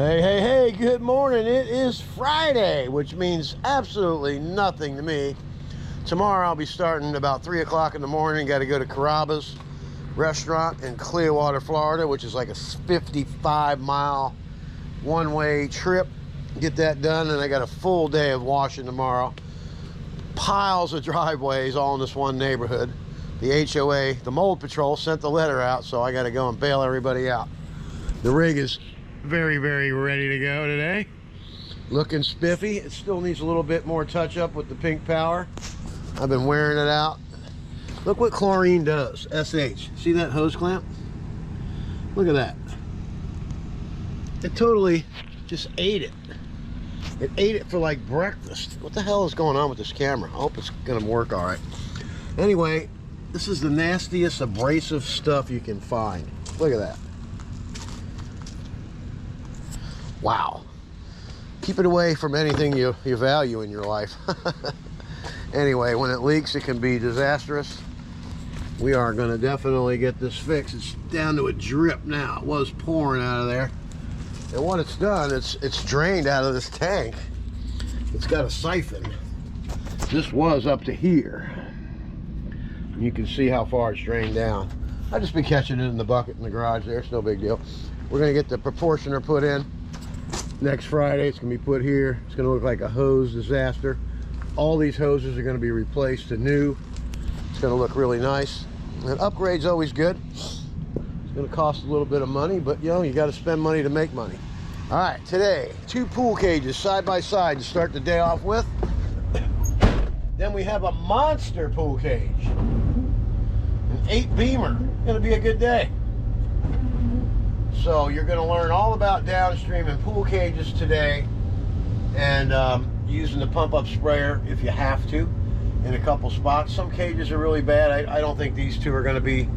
Hey, hey, hey, good morning. It is Friday, which means absolutely nothing to me. Tomorrow I'll be starting about 3 o'clock in the morning. Got to go to Carrabba's restaurant in Clearwater, Florida, which is like a 55-mile one-way trip. Get that done, and I got a full day of washing tomorrow. Piles of driveways all in this one neighborhood. The HOA, the mold patrol, sent the letter out, so I got to go and bail everybody out. The rig is very, very ready to go today. Looking spiffy. It still needs a little bit more touch up with the pink power. I've been wearing it out. Look what chlorine does. SH. See that hose clamp? Look at that. It totally just ate it. It ate it for like breakfast. What the hell is going on with this camera? I hope it's gonna work all right. Anyway, this is the nastiest abrasive stuff you can find. Look at that. Wow. Keep it away from anything you value in your life. Anyway, when it leaks, it can be disastrous. We are going to definitely get this fixed. It's down to a drip now. It was pouring out of there. And what it's done, it's drained out of this tank. It's got a siphon. This was up to here. And you can see how far it's drained down. I've just been catching it in the bucket in the garage there. It's no big deal. We're going to get the proportioner put in. Next Friday, it's going to be put here. It's going to look like a hose disaster. All these hoses are going to be replaced to new. It's going to look really nice. And upgrade's always good. It's going to cost a little bit of money, but you know, you got to spend money to make money. All right, today, 2 pool cages side by side to start the day off with. Then we have a monster pool cage. An 8 beamer. Going to be a good day. So you're going to learn all about downstream and pool cages today, and using the pump up sprayer if you have to in a couple spots. Some cages are really bad. I don't think these two are going to be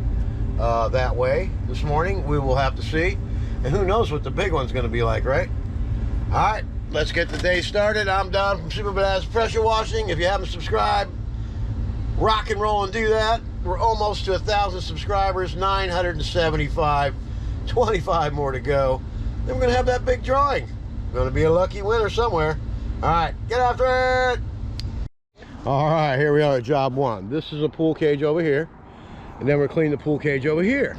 that way this morning. We will have to see, and who knows what the big one's going to be like, right? All right, let's get the day started. I'm Don from Super Badass Pressure Washing. If you haven't subscribed, rock and roll and do that. We're almost to 1,000 subscribers, 975. 25 more to go. Then we're gonna have that big drawing. Gonna be a lucky winner somewhere. All right, get after it. All right, here we are at job 1. This is a pool cage over here, and then we're cleaning the pool cage over here.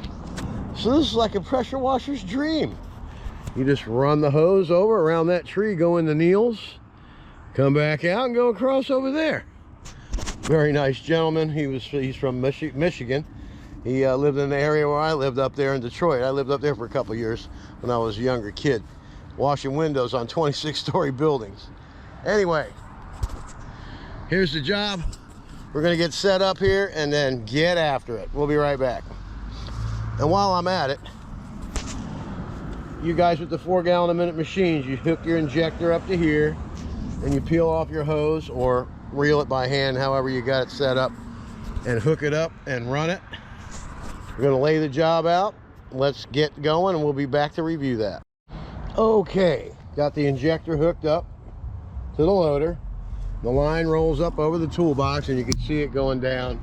So this is like a pressure washer's dream. You just run the hose over around that tree, go into Neil's, come back out and go across over there. Very nice gentleman. He's from Michigan. He lived in the area where I lived up there in Detroit. I lived up there for a couple years when I was a younger kid, washing windows on 26-story buildings. Anyway, here's the job. We're gonna get set up here and then get after it. We'll be right back. And while I'm at it, you guys with the 4-gallon-a-minute machines, you hook your injector up to here and you peel off your hose or reel it by hand, however you got it set up, and hook it up and run it. We're going to lay the job out. Let's get going and we'll be back to review that. Okay, got the injector hooked up to the loader. The line rolls up over the toolbox and you can see it going down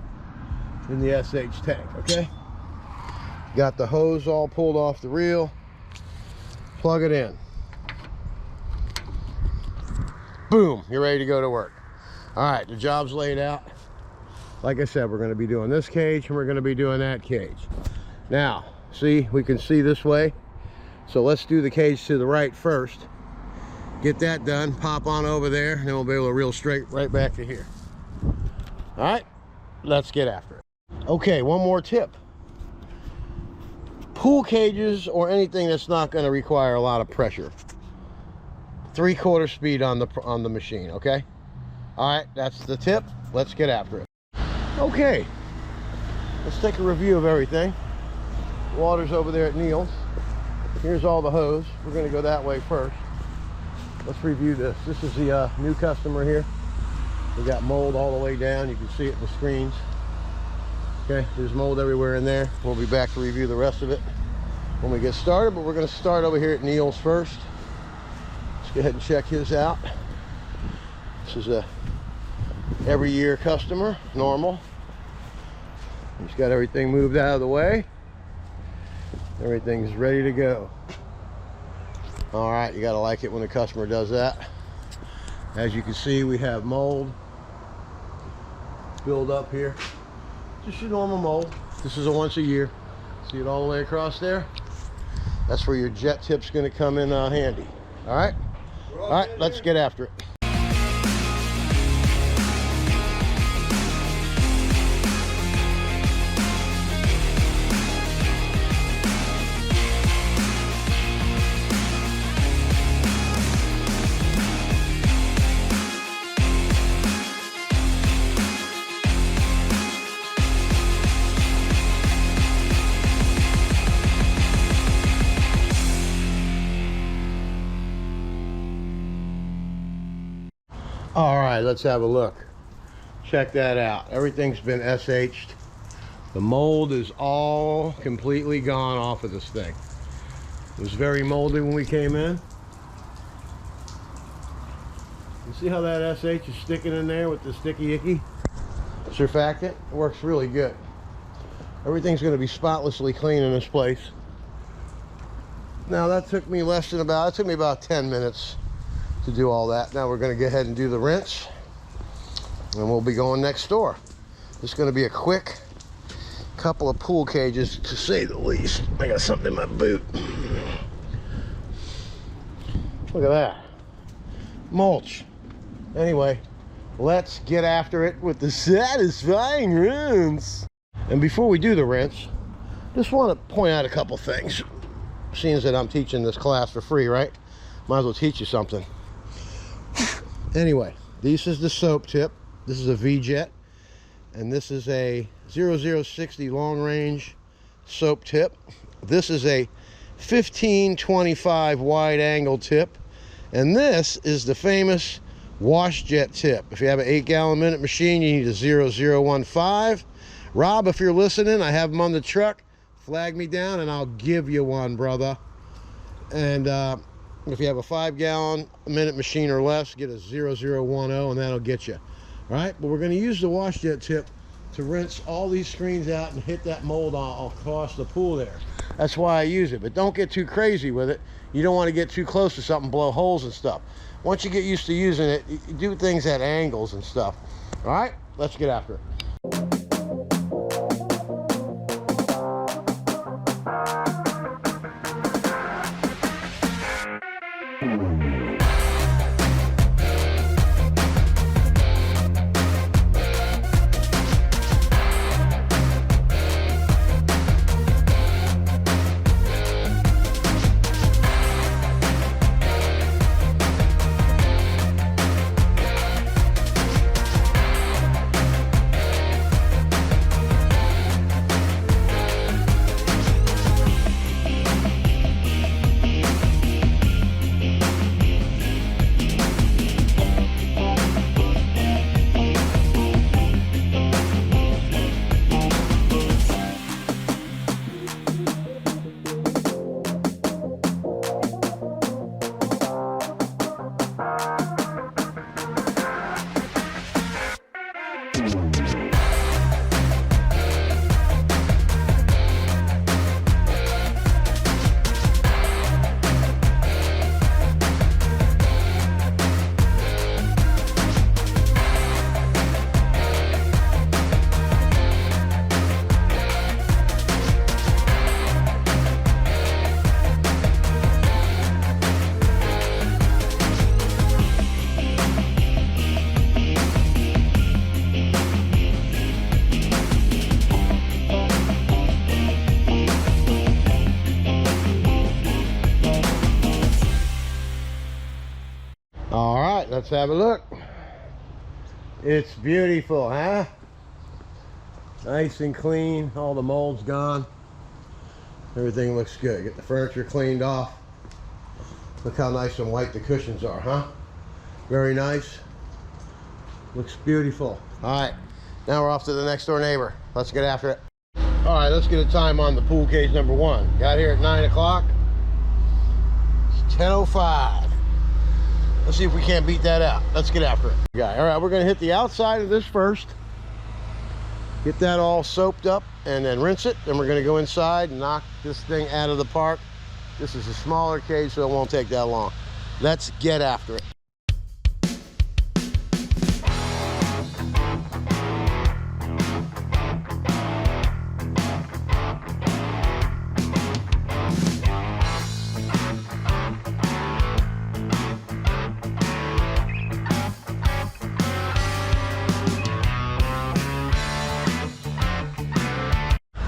in the SH tank, okay? Got the hose all pulled off the reel. Plug it in. Boom, you're ready to go to work. All right, the job's laid out. Like I said, we're going to be doing this cage and we're going to be doing that cage. Now, see, we can see this way. So let's do the cage to the right first. Get that done, pop on over there, and then we'll be able to reel straight right back to here. All right, let's get after it. Okay, one more tip. Pool cages or anything that's not going to require a lot of pressure. 3/4 speed on the machine, okay? All right, that's the tip. Let's get after it. Okay, let's take a review of everything. Water's over there at Neil's. Here's all the hose. We're going to go that way first. Let's review this. This is the new customer here. We got mold all the way down. You can see it in the screens. Okay, there's mold everywhere in there. We'll be back to review the rest of it when we get started, but we're going to start over here at Neil's first. Let's go ahead and check his out. This is a every year customer, normal. He's got everything moved out of the way. Everything's ready to go. All right, you gotta like it when the customer does that. As you can see, we have mold build up here. Just your normal mold. This is a once a year. See it all the way across there? That's where your jet tip's gonna come in handy. All right? All right, let's get after it. All right, let's have a look. Check that out. Everything's been SH'd. The mold is all completely gone off of this thing. It was very moldy when we came in. You see how that SH is sticking in there with the sticky icky surfactant? It works really good. Everything's going to be spotlessly clean in this place. Now that took me about 10 minutes to do all that. Now we're going to go ahead and do the rinse, and we'll be going next door. It's going to be a quick couple of pool cages, to say the least. I got something in my boot. Look at that. Mulch. Anyway, let's get after it with the satisfying rinse. And before we do the rinse, just want to point out a couple things. Seeing that I'm teaching this class for free, right? Might as well teach you something. Anyway, this is the soap tip. This is a V-Jet, and this is a 0060 long range soap tip. This is a 1525 wide angle tip, and this is the famous wash jet tip. If you have an 8-gallon minute machine, you need a 0015. Rob, if you're listening, I have them on the truck. Flag me down and I'll give you one, brother. And if you have a 5-gallon minute machine or less, get a 0010 and that'll get you. All right, but we're going to use the wash jet tip to rinse all these screens out and hit that mold across the pool there. That's why I use it, but don't get too crazy with it. You don't want to get too close to something, blow holes and stuff. Once you get used to using it, you do things at angles and stuff. All right, let's get after it. All right, let's have a look. It's beautiful, huh? Nice and clean. All the mold's gone. Everything looks good. Get the furniture cleaned off. Look how nice and white the cushions are, huh? Very nice. Looks beautiful. All right, now we're off to the next door neighbor. Let's get after it. All right, let's get a time on the pool cage number 1. Got here at 9 o'clock. It's 10:05. Let's see if we can't beat that out. Let's get after it. All right, we're gonna hit the outside of this first. Get that all soaped up and then rinse it. Then we're gonna go inside and knock this thing out of the park This is a smaller cage, so it won't take that long. Let's get after it.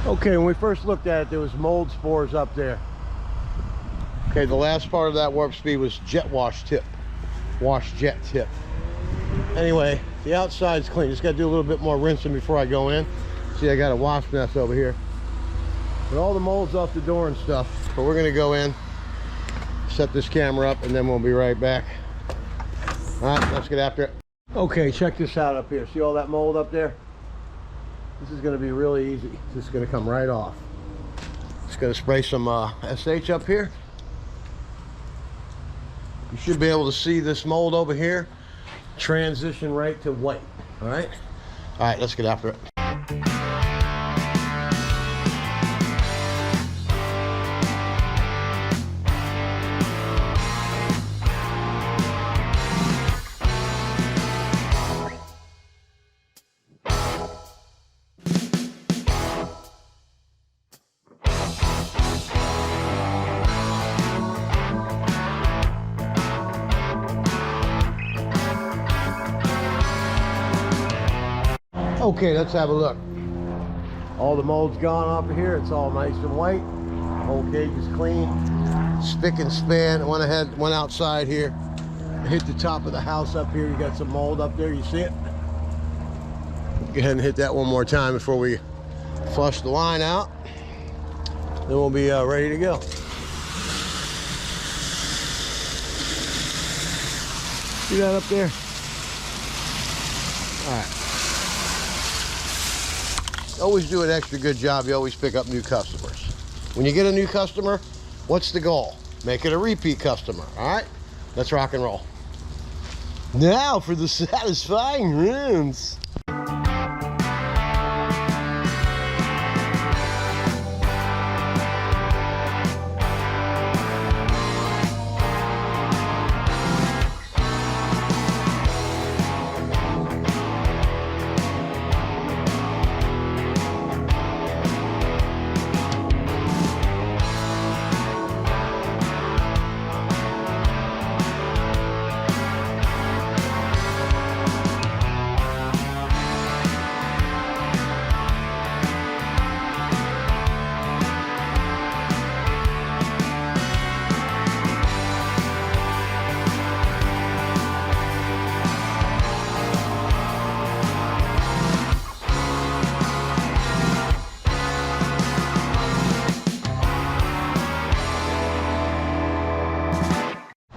Okay, when we first looked at it, there was mold spores up there. Okay, the last part of that warp speed was jet wash tip. Wash jet tip. Anyway, the outside's clean. Just gotta do a little bit more rinsing before I go in. See, I got a wasp nest over here. But all the mold's off the door and stuff. But we're gonna go in, set this camera up, and then we'll be right back. All right, let's get after it. Okay, check this out up here. See all that mold up there? This is going to be really easy. This is going to come right off. Just going to spray some SH up here. You should be able to see this mold over here transition right to white. All right, let's get after it. Okay, let's have a look. All the mold's gone off of here. It's all nice and white. The whole cage is clean. Spick and span. Went ahead, went outside here. Hit the top of the house up here. You got some mold up there. You see it? Go ahead and hit that one more time before we flush the line out. Then we'll be ready to go. See that up there? All right. Always do an extra good job. You always pick up new customers. When you get a new customer, what's the goal? Make it a repeat customer. All right, let's rock and roll. Now for the satisfying rinse.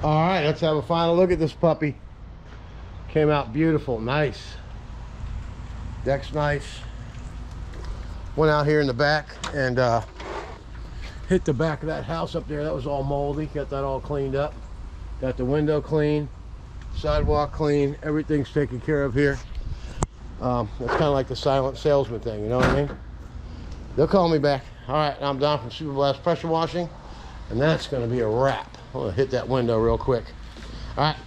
All right, let's have a final look at this puppy. Came out beautiful, nice. Deck's nice. Went out here in the back and hit the back of that house up there. That was all moldy. Got that all cleaned up. Got the window clean, sidewalk clean. Everything's taken care of here. That's kind of like the silent salesman thing, you know what I mean? They'll call me back. All right, I'm Don from Super Blast Pressure Washing, and that's going to be a wrap. I'm gonna hit that window real quick. All right,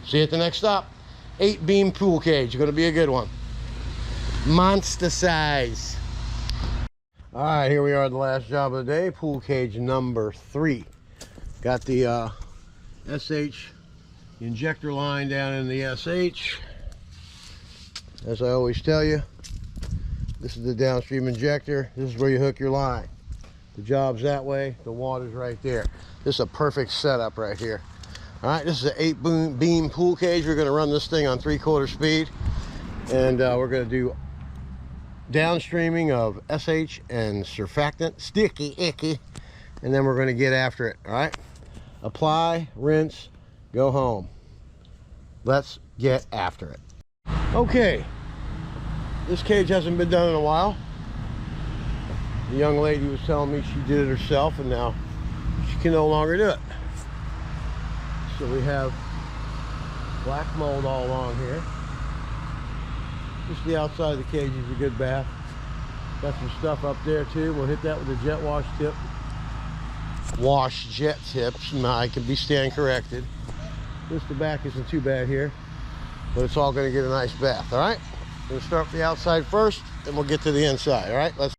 see you at the next stop. 8-beam pool cage, gonna be a good one. Monster size. All right, here we are, the last job of the day. Pool cage number 3. Got the SH injector line down in the SH. As I always tell you, this is the downstream injector. This is where you hook your line. The job's that way, the water's right there. This is a perfect setup right here. All right, this is an 8-beam pool cage. We're gonna run this thing on 3/4 speed. And we're gonna do downstreaming of SH and surfactant, sticky, icky. And then we're gonna get after it, all right? Apply, rinse, go home. Let's get after it. Okay, this cage hasn't been done in a while. The young lady was telling me she did it herself, and now she can no longer do it. So we have black mold all along here. Just the outside of the cage is a good bath. Got some stuff up there too. We'll hit that with a jet wash tip. wash jet tips. I can be stand corrected. Just the back isn't too bad here, but it's all going to get a nice bath. All right, we'll start with the outside first, then we'll get to the inside. All right, let's.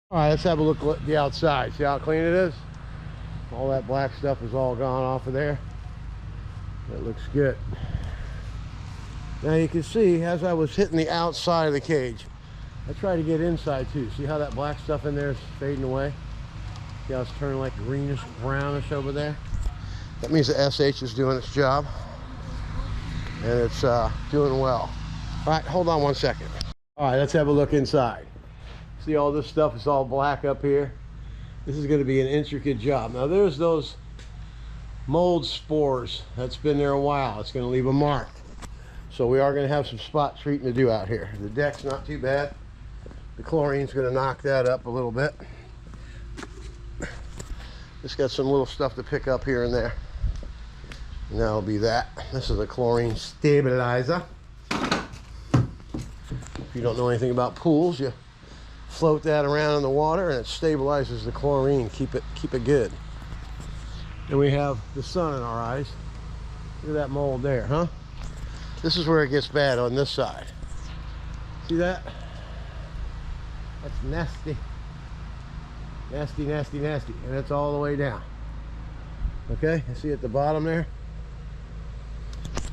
All right, let's have a look at the outside. See how clean it is? All that black stuff is all gone off of there. That looks good. Now you can see, as I was hitting the outside of the cage, I tried to get inside too. See how that black stuff in there is fading away? See how it's turning like greenish, brownish over there? That means the SH is doing its job. And it's doing well. All right, hold on one second. All right, let's have a look inside. See all this stuff is all black up here. This is going to be an intricate job. Now there's those mold spores that's been there a while. It's going to leave a mark. So we are going to have some spot treating to do out here. The deck's not too bad. The chlorine's going to knock that up a little bit. Just got some little stuff to pick up here and there. And that'll be that. This is a chlorine stabilizer. If you don't know anything about pools, you float that around in the water and it stabilizes the chlorine. Keep it good. And we have the sun in our eyes. Look at that mold there, huh? This is where it gets bad on this side. See that? That's nasty. Nasty, nasty, nasty. And it's all the way down. Okay, you see at the bottom there?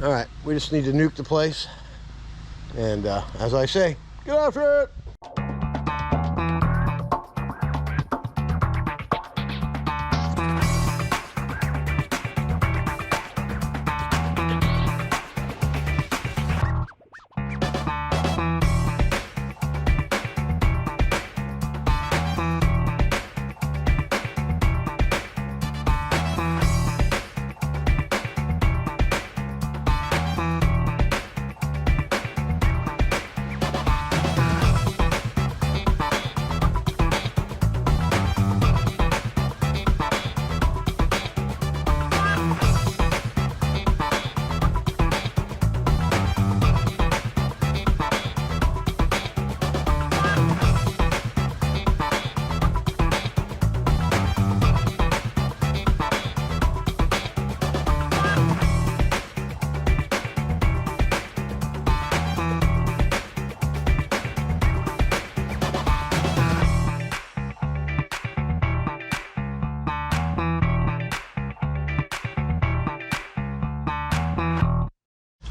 All right, we just need to nuke the place. And as I say, get after it!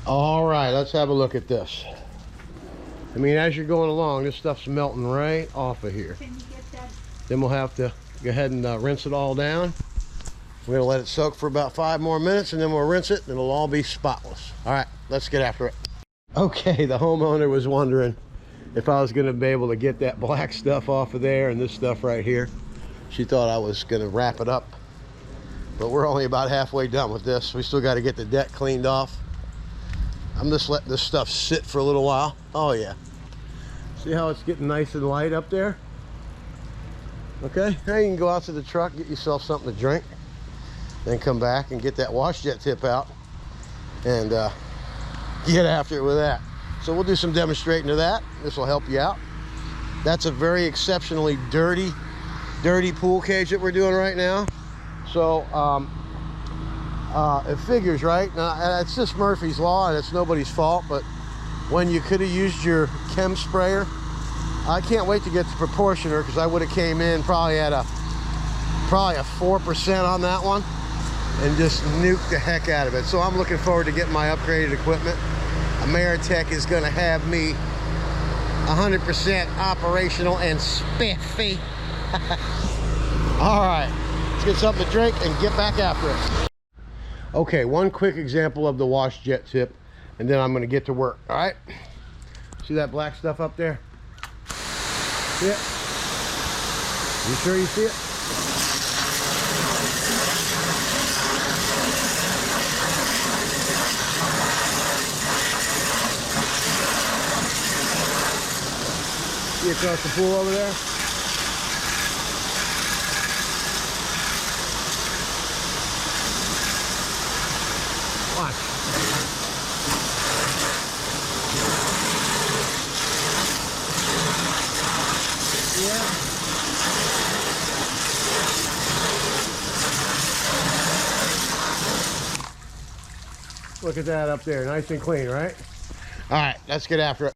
All right, let's have a look at this. I mean, as you're going along, this stuff's melting right off of here. Can you get that? Then we'll have to go ahead and rinse it all down. We're gonna let it soak for about 5 more minutes and then we'll rinse it and it'll all be spotless. All right, let's get after it. Okay, the homeowner was wondering if I was gonna be able to get that black stuff off of there and this stuff right here. She thought I was gonna wrap it up, but we're only about halfway done with this. We still got to get the deck cleaned off. I'm just letting this stuff sit for a little while. Oh yeah. See how it's getting nice and light up there? Okay, now you can go out to the truck, get yourself something to drink, then come back and get that wash jet tip out and get after it with that. So we'll do some demonstrating of that. This will help you out. That's a very exceptionally dirty pool cage that we're doing right now. So it figures, right? Now, it's just Murphy's Law and it's nobody's fault, but when you could have used your chem sprayer, I can't wait to get the proportioner because I would have came in probably at a 4% on that one and just nuked the heck out of it. So I'm looking forward to getting my upgraded equipment. Ameritech is going to have me 100% operational and spiffy. All right, let's get something to drink and get back after it. Okay, one quick example of the wash jet tip, and then I'm gonna get to work, all right? See that black stuff up there? See it? You sure you see it? See across the pool over there? Watch. Yeah. Look at that up there, nice and clean, right? All right, let's get after it.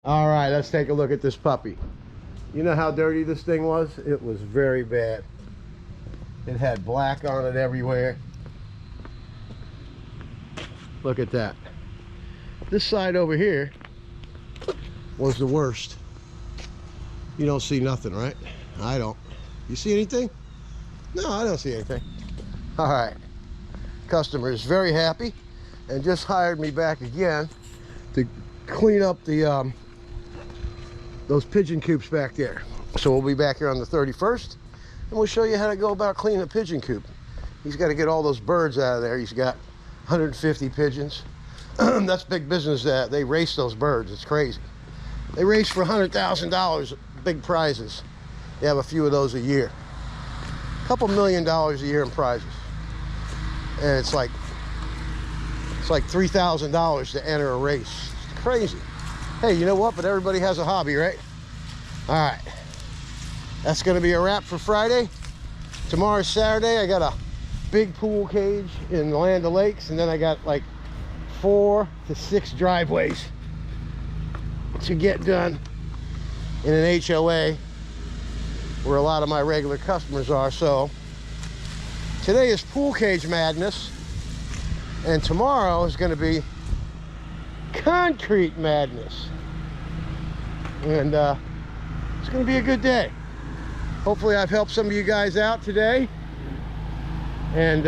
All right, let's take a look at this puppy. You know how dirty this thing was? It was very bad. It had black on it everywhere. Look at that. This side over here was the worst. You don't see nothing, right? I don't. You see anything? No, I don't see anything. All right. Customer is very happy and just hired me back again to clean up the those pigeon coops back there. So we'll be back here on the 31st and we'll show you how to go about cleaning a pigeon coop. He's got to get all those birds out of there. He's got 150 pigeons. That's big business. That they race those birds. It's crazy. They race for $100,000, big prizes. They have a few of those a year. A couple $1 million a year in prizes. And it's like $3,000 to enter a race. It's crazy. Hey, you know what? But everybody has a hobby, right? All right. That's going to be a wrap for Friday. Tomorrow's Saturday. I got a big pool cage in the Land O'Lakes, and then I got like 4 to 6 driveways to get done in an HOA where a lot of my regular customers are. So today is pool cage madness, and tomorrow is going to be concrete madness, and it's going to be a good day. Hopefully I've helped some of you guys out today, and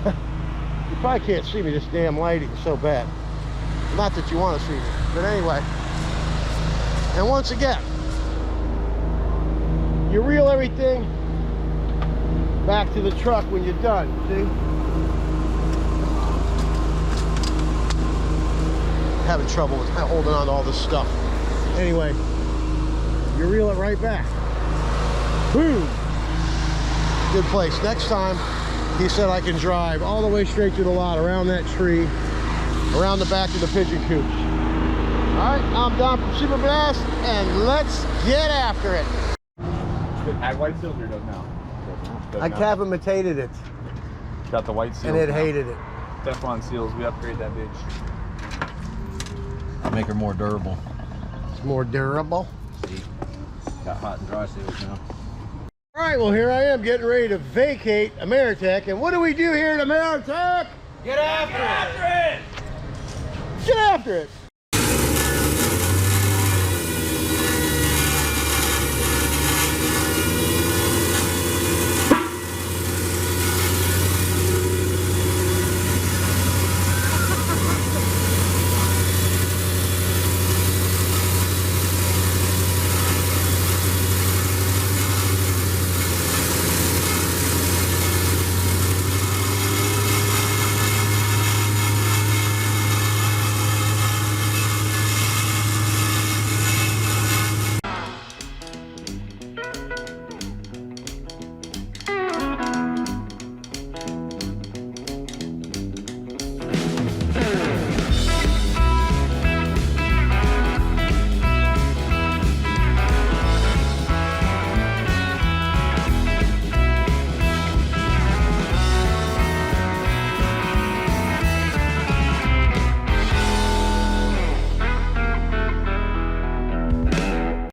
you probably can't see me, this damn lighting is so bad. Not that you want to see me, but anyway. And once again, you reel everything back to the truck when you're done, see? Having trouble with holding on to all this stuff. Anyway, you reel it right back. Boom! Good place. Next time, he said I can drive all the way straight to the lot, around that tree, around the back of the pigeon coops. All right, I'm Don from Super Blast, and let's get after it. It had white seals or does now? I cavimitated it. Got the white seals. And it now. hated it. Teflon seals, we upgrade that bitch. Make her more durable. It's more durable. See, got hot and dry seals now. All right, well, here I am getting ready to vacate Ameritech. And what do we do here at Ameritech? Get after it! Get after it!